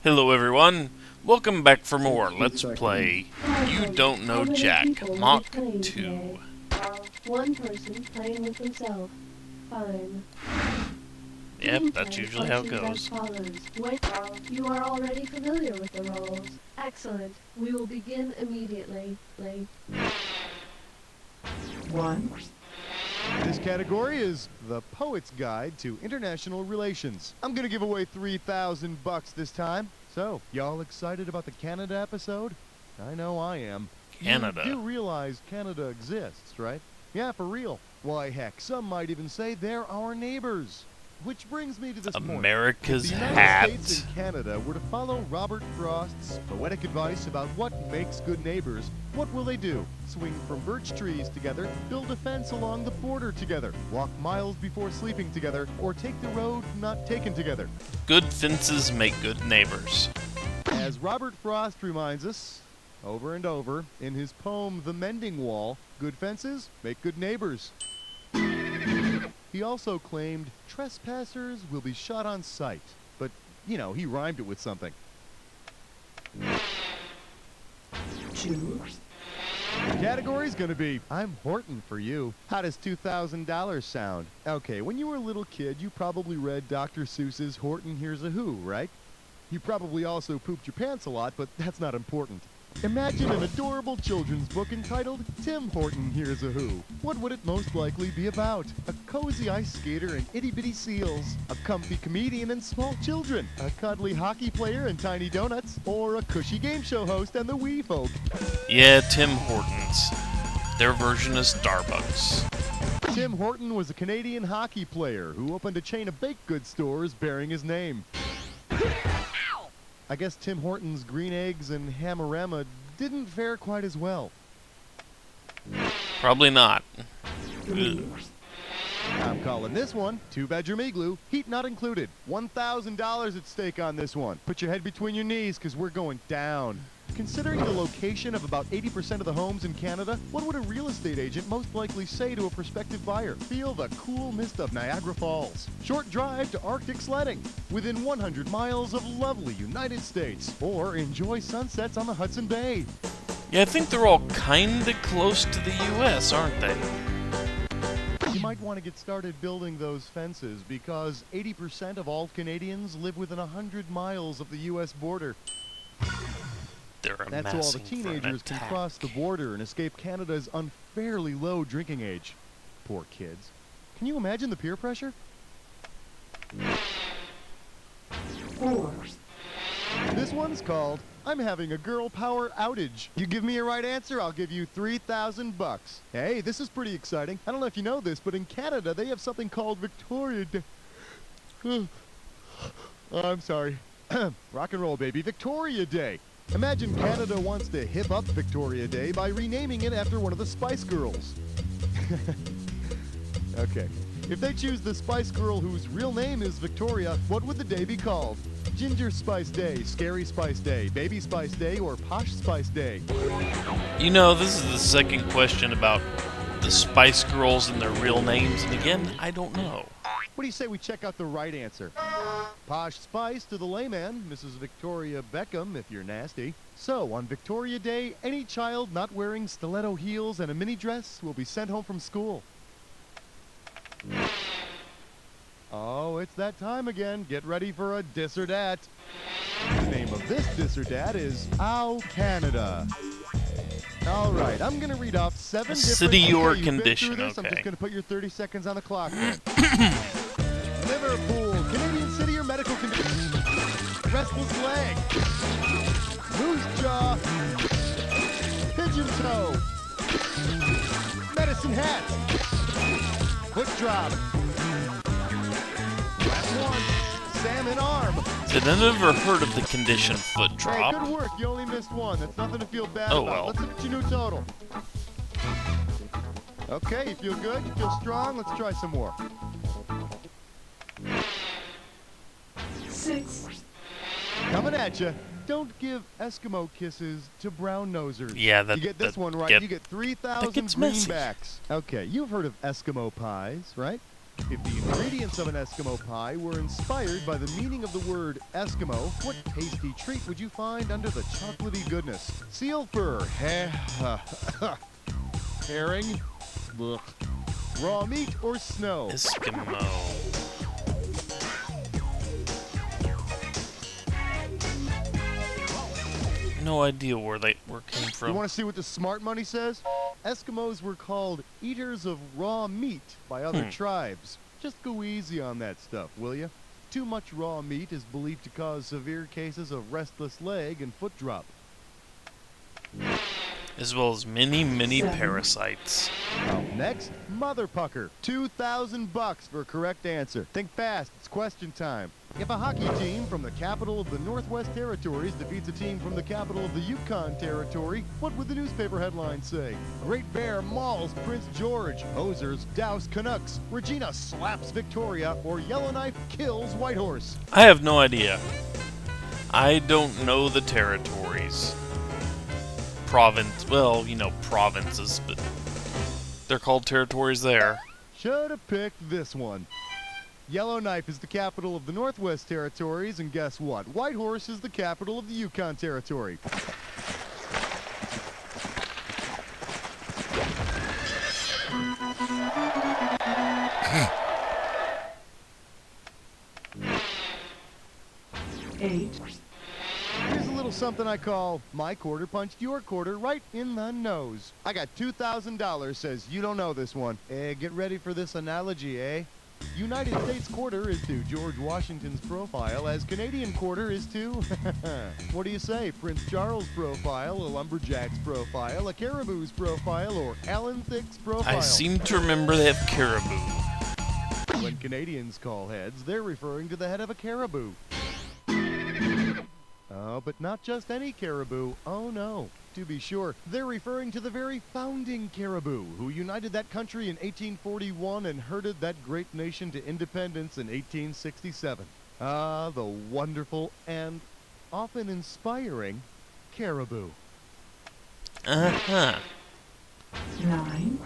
Hello everyone, welcome back for more Let's Play You Don't Know Jack, Mach 2. One person playing with himself. Fine. Yep, that's usually how it goes. You are already familiar with the roles. Excellent. We will begin immediately. One. This category is The Poet's Guide to International Relations. I'm gonna give away $3,000 this time. So, y'all excited about the Canada episode? I know I am. Canada. You do realize Canada exists, right? Yeah, for real. Why, heck, some might even say they're our neighbors. Which brings me to this point. America's If the hat. United States and Canada were to follow Robert Frost's poetic advice about what makes good neighbors, what will they do? Swing from birch trees together, build a fence along the border together, walk miles before sleeping together, or take the road not taken together. Good fences make good neighbors. As Robert Frost reminds us, over and over, in his poem The Mending Wall, good fences make good neighbors. He also claimed trespassers will be shot on sight, but, you know, he rhymed it with something. Two. The category's gonna be, I'm Horton for you. How does $2,000 sound? Okay, when you were a little kid, you probably read Dr. Seuss's Horton Hears a Who, right? You probably also pooped your pants a lot, but that's not important. Imagine an adorable children's book entitled Tim Horton Hears a Who. What would it most likely be about? A cozy ice skater and itty-bitty seals, a comfy comedian and small children, a cuddly hockey player and tiny donuts, or a cushy game show host and the wee folk. Yeah, Tim Hortons. Their version is Starbucks. Tim Horton was a Canadian hockey player who opened a chain of baked goods stores bearing his name. I guess Tim Horton's green eggs and Hammerama didn't fare quite as well. Probably not. Three. I'm calling this one two-bedroom igloo, heat not included. $1,000 at stake on this one. Put your head between your knees, because we're going down. Considering the location of about 80% of the homes in Canada, what would a real estate agent most likely say to a prospective buyer? Feel the cool mist of Niagara Falls. Short drive to Arctic sledding. Within 100 miles of lovely United States. Or enjoy sunsets on the Hudson Bay. Yeah, I think they're all kinda close to the US, aren't they? You might want to get started building those fences because 80% of all Canadians live within 100 miles of the U.S. border. They're That's so all the amassing for an teenagers can attack. cross the border and escape Canada's unfairly low drinking age. Poor kids. Can you imagine the peer pressure? Four. This one's called I'm Having a Girl Power Outage. You give me a right answer, I'll give you $3,000. Hey, this is pretty exciting. I don't know if you know this, but in Canada they have something called Victoria Day. I'm sorry. Rock and roll, baby. Victoria Day. Imagine Canada wants to hip up Victoria Day by renaming it after one of the Spice Girls. Okay. If they choose the Spice Girl whose real name is Victoria, what would the day be called? Ginger Spice Day, Scary Spice Day, Baby Spice Day, or Posh Spice Day? You know, this is the second question about the Spice Girls and their real names, and again, I don't know. What do you say we check out the right answer? Posh Spice to the layman, Mrs. Victoria Beckham if you're nasty. So, on Victoria Day, any child not wearing stiletto heels and a mini dress will be sent home from school. Oh, it's that time again. Get ready for a dis or dat. The name of this dis or dat is Ow Canada. All right, I'm going to read off 7 different... city or Okay, you've been condition, through this. I'm okay. just going to put your 30 seconds on the clock. Liverpool, Canadian city or medical condition. Restless leg. Moose jaw. Pigeon toe. Medicine hat. Foot drop. Last one. Salmon arm. Did I never heard of the condition foot Hey, drop? good work. You only missed one. That's nothing to feel bad Oh, about. well. Let's look at your new total. Okay, you feel good? You feel strong? Let's try some more. Six. Coming at you. Don't give Eskimo kisses to brown nosers. Yeah, that You get this that one right, get- you get 3,000 gets messy. greenbacks. Okay, you've heard of Eskimo pies, right? If the ingredients of an Eskimo pie were inspired by the meaning of the word Eskimo, what tasty treat would you find under the chocolatey goodness? Seal fur, herring, blech. Raw meat, or snow? Eskimo. No idea where came You from. want to see what the smart money says? Eskimos were called eaters of raw meat by other tribes. Just go easy on that stuff, will ya? Too much raw meat is believed to cause severe cases of restless leg and foot drop. As well as many, many Seven. parasites. Up next, Mother Pucker. $2,000 for a correct answer. Think fast, it's question time. If a hockey team from the capital of the Northwest Territories defeats a team from the capital of the Yukon Territory, what would the newspaper headline say? Great Bear mauls Prince George, Hosers douse Canucks, Regina slaps Victoria, or Yellowknife kills Whitehorse. I have no idea. I don't know the territories. Province, well, you know, provinces, but they're called territories there. Should have picked this one. Yellowknife is the capital of the Northwest Territories, and guess what? Whitehorse is the capital of the Yukon Territory. Eight. Here's a little something I call my quarter punched your quarter right in the nose. I got $2,000, says you don't know this one. Get ready for this analogy, eh? United States quarter is to George Washington's profile as Canadian quarter is to, what do you say, Prince Charles' profile, a lumberjack's profile, a caribou's profile, or Alan Thicke's profile? I seem to remember they have caribou. When Canadians call heads, they're referring to the head of a caribou. Oh, but not just any caribou. Oh, no. To be sure, they're referring to the very founding caribou who united that country in 1841 and herded that great nation to independence in 1867. Ah, the wonderful and often inspiring caribou. Uh-huh. 9.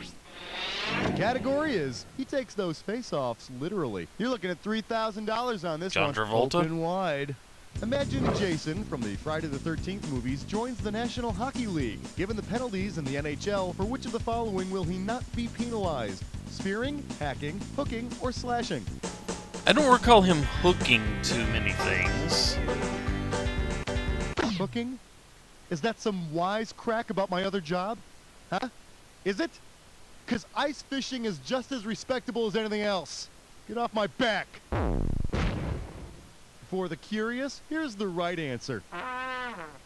The category is, he takes those face-offs literally. You're looking at $3,000 on this John one. Travolta? Open wide. Imagine Jason from the Friday the 13th movies joins the National Hockey League. Given the penalties in the NHL, for which of the following will he not be penalized? Spearing, hacking, hooking, or slashing? I don't recall him hooking too many things. Hooking? Is that some wise crack about my other job? Huh? Is it? 'Cause ice fishing is just as respectable as anything else. Get off my back. For the curious, here's the right answer.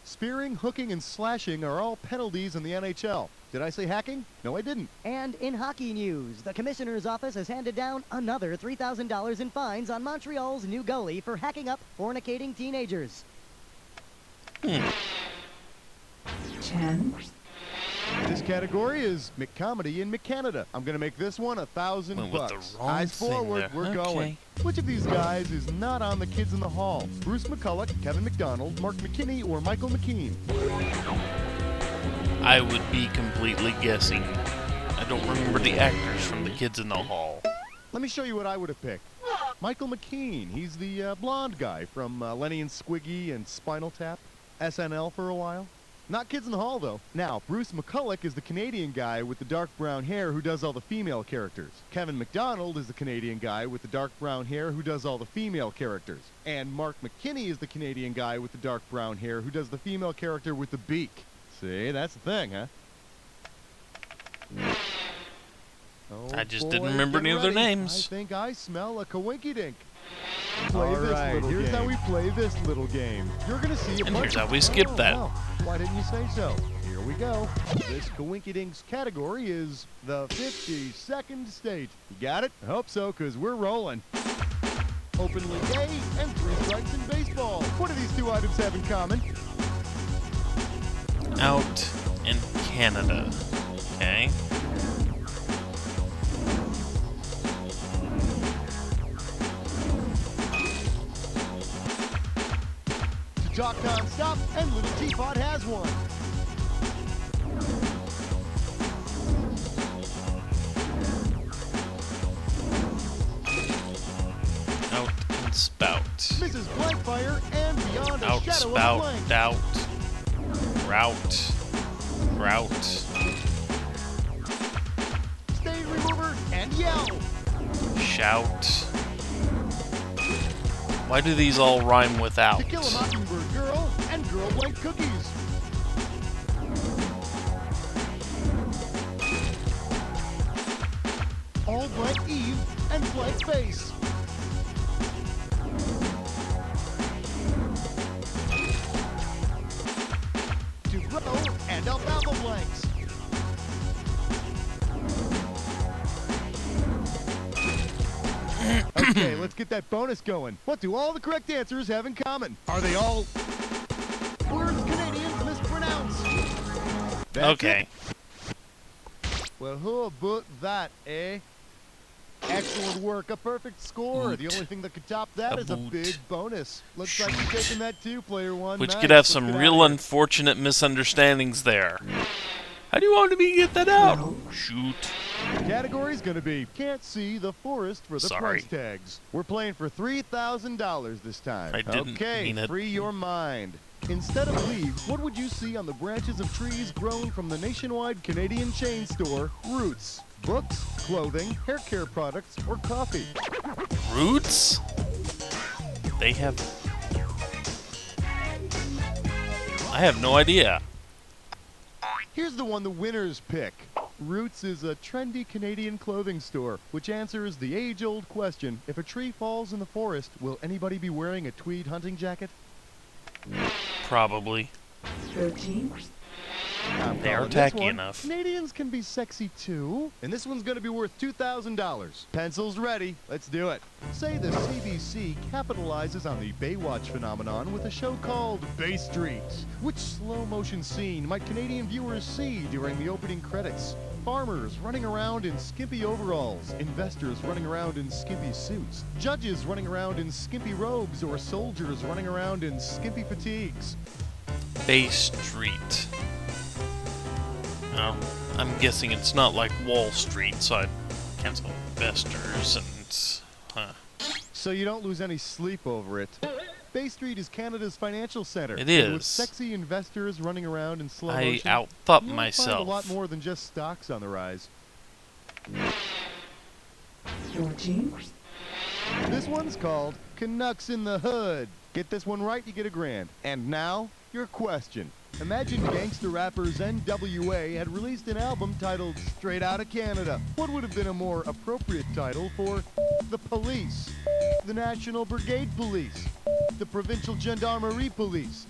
Spearing, hooking, and slashing are all penalties in the NHL. Did I say hacking? No, I didn't. And in hockey news, the commissioner's office has handed down another $3,000 in fines on Montreal's new goalie for hacking up fornicating teenagers. 10. This category is McComedy in McCanada. I'm gonna make this one $1,000. Went with the wrong Eyes thing forward, there. we're Okay. going. Which of these guys is not on the Kids in the Hall? Bruce McCulloch, Kevin McDonald, Mark McKinney, or Michael McKean? I would be completely guessing. I don't remember the actors from the Kids in the Hall. Let me show you what I would have picked. Michael McKean. He's the blonde guy from Lenny and Squiggy and Spinal Tap. SNL for a while. Not Kids in the Hall, though. Now, Bruce McCulloch is the Canadian guy with the dark brown hair who does all the female characters. Kevin McDonald is the Canadian guy with the dark brown hair who does all the female characters. And Mark McKinney is the Canadian guy with the dark brown hair who does the female character with the beak. See, that's the thing, huh? Oh, I just boy, didn't remember get any of their ready. names. I think I smell a coinkydink. Play All this right, little here's game. how we play this little game. You're gonna see a And bunch here's of- how we skip that. Oh, wow. Why didn't you say so? Here we go. This coinkydinks category is the 52nd state. You got it? I hope so, because we're rolling. Openly gay and 3 strikes in baseball. What do these two items have in common? Out in Canada. Okay. To talk non-stop, and Little Teapot has one. Outspout. Mrs. Blankfire and beyond a shadow of a Outspout. blank. Doubt. Route. Route. Stain remover and yell. Shout. Why do these all rhyme with out? To Kill a Mockingbird Girl and Girl Blank Cookies. All Blank Eve and Blank Face. To Grow and Alfalfa Blanks. Okay, let's get that bonus going. What do all the correct answers have in common? Are they all words Canadians mispronounce? That's Okay. it. Well, who about that, eh? Excellent work, a perfect score. The Boot. only thing that could top that A is a boot. big bonus. Looks like you're taking that too, player one. Which Nice. could have Let's some get real outta here. unfortunate misunderstandings there. How do you want me to get that out? Shoot. Category's gonna be can't see the forest for the Sorry. price tags. We're playing for $3,000 this time. I didn't okay, mean it. free your mind. Instead of leaves, what would you see on the branches of trees grown from the nationwide Canadian chain store, Roots? Books, clothing, hair care products, or coffee? Roots? They have... I have no idea. Here's the one the winners pick. Roots is a trendy Canadian clothing store, which answers the age-old question, if a tree falls in the forest, will anybody be wearing a tweed hunting jacket? Probably. 13, They are calling this tacky one, enough. Canadians can be sexy too. And this one's gonna be worth $2,000. Pencils ready. Let's do it. Say the CBC capitalizes on the Baywatch phenomenon with a show called Bay Street. Which slow motion scene might Canadian viewers see during the opening credits? Farmers running around in skimpy overalls, investors running around in skimpy suits, judges running around in skimpy robes, or soldiers running around in skimpy fatigues. Bay Street. I'm guessing it's not like Wall Street, so I cancel investors and... So you don't lose any sleep over it. Bay Street is Canada's financial center. It and with is. sexy investors running around in slow I motion, outthought you'll myself. find a lot more than just stocks on the rise. 14, This one's called Canucks in the Hood. Get this one right, you get $1,000. And now, your question. Imagine gangster rappers NWA had released an album titled Straight Outta Canada. What would have been a more appropriate title for the police? The National Brigade Police? The Provincial Gendarmerie Police?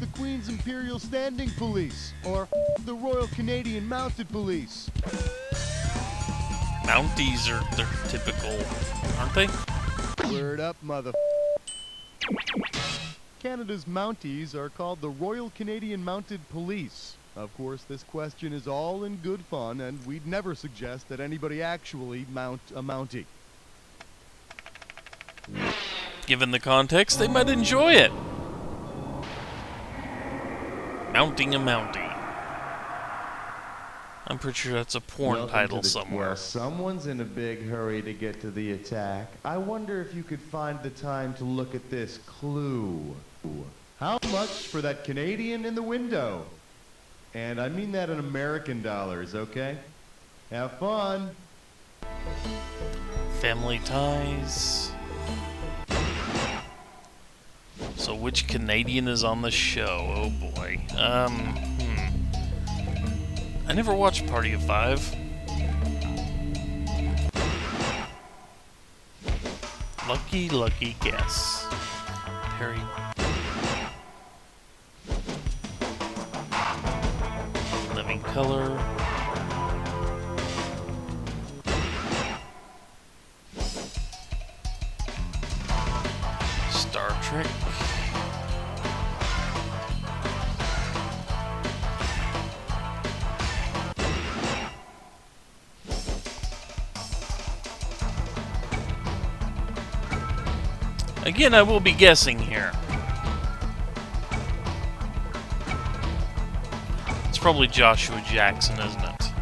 The Queen's Imperial Standing Police? Or the Royal Canadian Mounted Police? Mounties are they're typical, aren't they? Word up, mother. Canada's Mounties are called the Royal Canadian Mounted Police. Of course, this question is all in good fun, and we'd never suggest that anybody actually mount a Mountie. Given the context, they might enjoy it. Mounting a Mountie. I'm pretty sure that's a porn title somewhere. Well, someone's in a big hurry to get to the attack. I wonder if you could find the time to look at this clue. How much for that Canadian in the window? And I mean that in American dollars, okay? Have fun. Family ties. So which Canadian is on the show? Oh boy. I never watched Party of Five. Lucky guess. Harry. Living Color. Star Trek. Again, I will be guessing here. It's probably Joshua Jackson, isn't it?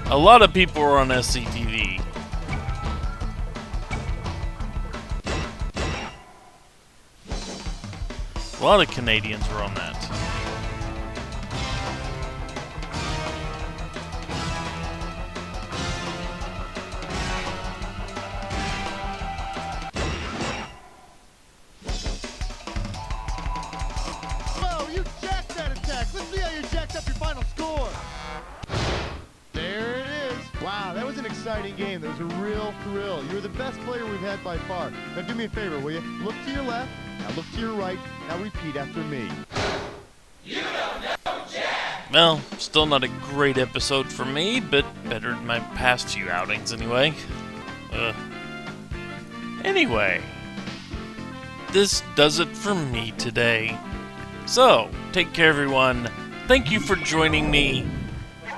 A lot of people are on SCTV. A lot of Canadians were on that. Whoa, you jacked that attack. Let's see how you jacked up your final score. There it is. Wow, that was an exciting game. That was a real thrill. You were the best player we've had by far. Now do me a favor, will you? Look to your left. Now look to your right. Now repeat after me. Well, still not a great episode for me, but better than my past few outings anyway. Anyway, this does it for me today. So, take care everyone. Thank you for joining me.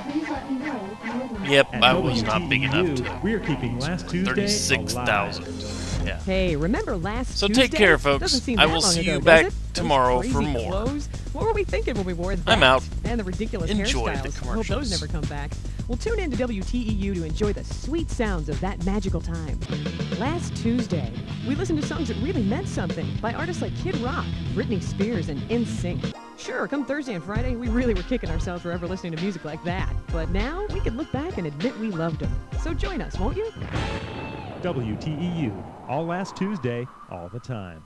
Please let me know if you would like. Yep, At I was not big enough WTEU, to. We're keeping last Tuesday 36,000. Yeah. Hey, remember last So Tuesday? take care, folks. Doesn't seem I that will long see ago, you does back it? Those tomorrow for crazy more. Clothes? What were we thinking when we wore that? I'm out. And the ridiculous Enjoy the hairstyles. Hope commercials. those never come back. Well, tune in to WTEU to enjoy the sweet sounds of that magical time. Last Tuesday, we listened to songs that really meant something by artists like Kid Rock, Britney Spears, and NSYNC. Sure, come Thursday and Friday, we really were kicking ourselves for ever listening to music like that. But now, we can look back and admit we loved them. So join us, won't you? WTEU, all last Tuesday, all the time.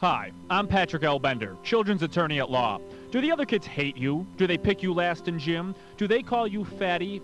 Hi, I'm Patrick L. Bender, children's attorney at law. Do the other kids hate you? Do they pick you last in gym? Do they call you fatty,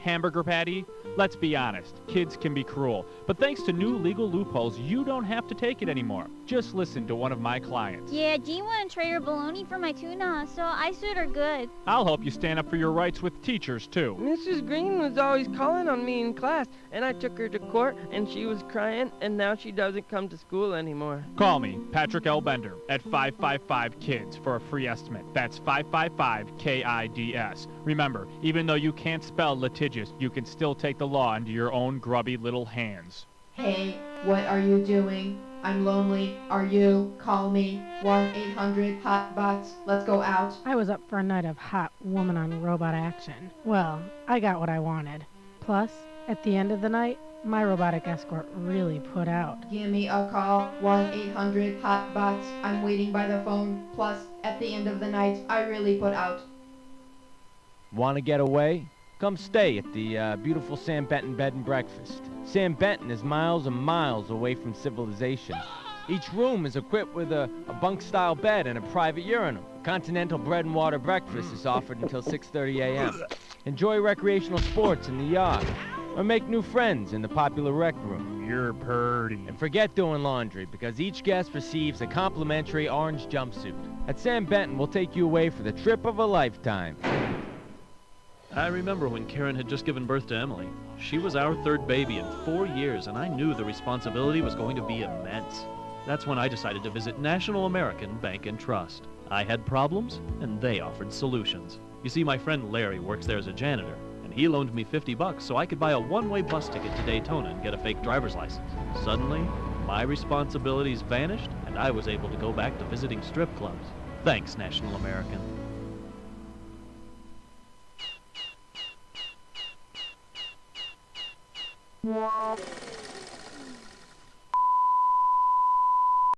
hamburger patty? Let's be honest, kids can be cruel. But thanks to new legal loopholes, you don't have to take it anymore. Just listen to one of my clients. Yeah, Jean wouldn't trade her bologna for my tuna, so I sued her good. I'll help you stand up for your rights with teachers, too. Mrs. Green was always calling on me in class, and I took her to court, and she was crying, and now she doesn't come to school anymore. Call me, Patrick L. Bender, at 555-KIDS for a free estimate. That's 555-KIDS. Remember, even though you can't spell litigious, you can still take the law into your own grubby little hands. Hey, what are you doing? I'm lonely. Are you? Call me. 1-800-HOT-BUTTS. Let's go out. I was up for a night of hot woman on robot action. Well, I got what I wanted. Plus, at the end of the night, my robotic escort really put out. Give me a call. 1-800-HOT-BUTTS. I'm waiting by the phone. Plus, at the end of the night, I really put out. Want to get away? Come stay at the beautiful Sam Benton Bed and Breakfast. Sam Benton is miles and miles away from civilization. Each room is equipped with a bunk-style bed and a private urinal. Continental bread and water breakfast is offered until 6:30 a.m. Enjoy recreational sports in the yard, or make new friends in the popular rec room. You're purty. And forget doing laundry, because each guest receives a complimentary orange jumpsuit. At Sam Benton, we'll take you away for the trip of a lifetime. I remember when Karen had just given birth to Emily. She was our third baby in 4 years, and I knew the responsibility was going to be immense. That's when I decided to visit National American Bank and Trust. I had problems, and they offered solutions. You see, my friend Larry works there as a janitor, and he loaned me $50 so I could buy a one-way bus ticket to Daytona and get a fake driver's license. Suddenly, my responsibilities vanished, and I was able to go back to visiting strip clubs. Thanks, National American. Yeah.